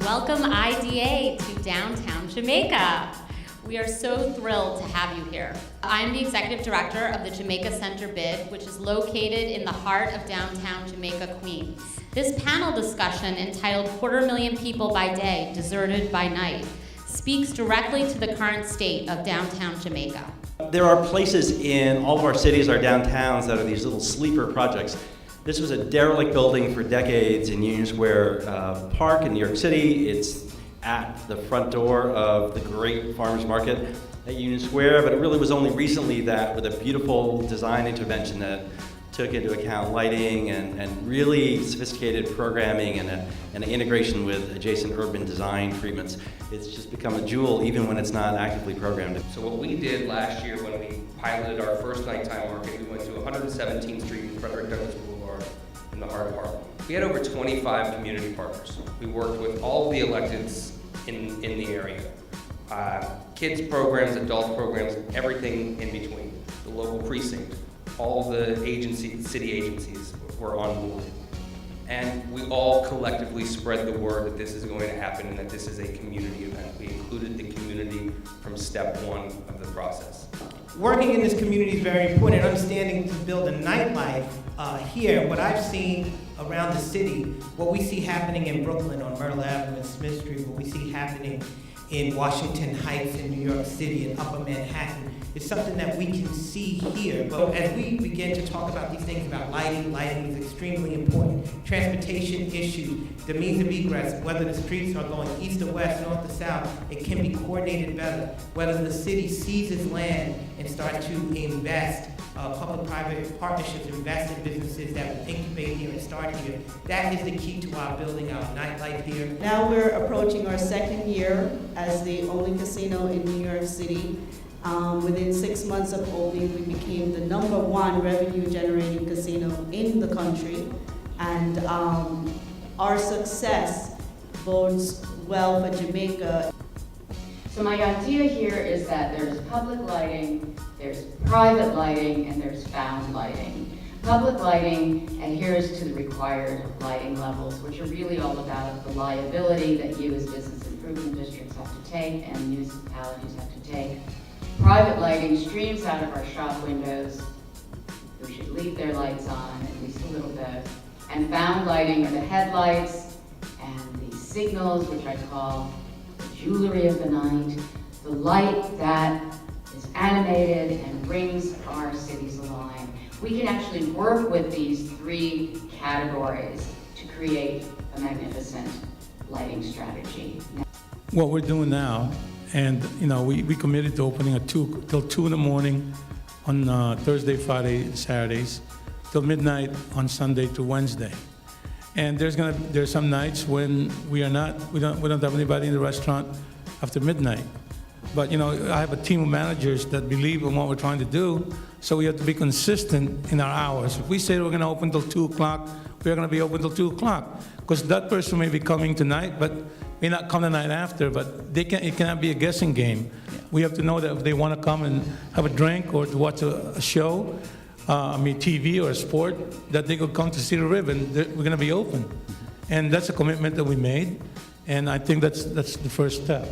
Welcome IDA to downtown Jamaica. We are so thrilled to have you here. I'm the Executive Director of the JamaicaCenterBID, which is located in the heart of downtown Jamaica, Queens. This panel discussion, entitled "250,000 People by Day, Deserted by Night," speaks directly to the current state of downtown Jamaica. There are places in all of our cities, our downtowns, that are these little sleeper projects. This was a derelict building for decades in Union Square Park in New York City. It's at the front door of the great farmers market at Union Square, but it really was only recently that, with a beautiful design intervention that took into account lighting and really sophisticated programming and an integration with adjacent urban design treatments, it's just become a jewel even when it's not actively programmed. So what we did last year when we piloted our first nighttime market, we went to 117th Street and Frederick Douglass Boulevard in the heart of Harlem. We had over 25 community partners. We worked with all the electeds in the area. Kids programs, adult programs, everything in between. The local precinct, all the city agencies were on board. And we all collectively spread the word that this is going to happen and that this is a community event. We included the community from step one of the process. Working in this community is very important, and understanding to build a nightlife here. What I've seen around the city, what we see happening in Brooklyn on Myrtle Avenue and Smith Street, what we see happening in Washington Heights in New York City and Upper Manhattan, is something that we can see here. But as we begin to talk about these things about lighting is extremely important. Transportation issues, the means of egress, whether the streets are going east or west, north or south, it can be coordinated better. Whether the city seizes land and start to invest, public-private partnerships, invest in businesses that will incubate here and start here. That is the key to our building our nightlife here. Now we're approaching our second year as the only casino in New York City. Within 6 months of opening, we became the #1 revenue-generating casino in the country, and our success bodes well for Jamaica. So my idea here is that there's public lighting, there's private lighting, and there's found lighting. Public lighting adheres to the required lighting levels, which are really all about the liability that you as business improvement districts have to take and municipalities have to take. Private lighting streams out of our shop windows. We should leave their lights on at least a little bit. And found lighting are the headlights and the signals, which I call the jewelry of the night, the light that is animated and brings our cities alive. We can actually work with these three categories to create a magnificent lighting strategy. What we're doing now, and we committed to opening at till 2 in the morning on Thursday, Friday, Saturdays, till midnight on Sunday to Wednesday. And there's some nights when we don't have anybody in the restaurant after midnight. But I have a team of managers that believe in what we're trying to do, so we have to be consistent in our hours. If we say we're going to open till 2 o'clock, we're going to be open till 2 o'clock, because that person may be coming tonight, but may not come the night after. But it cannot be a guessing game. We have to know that if they want to come and have a drink or to watch a show, TV or a sport, that they could come to see the ribbon. We're going to be open, and that's a commitment that we made, and I think that's the first step.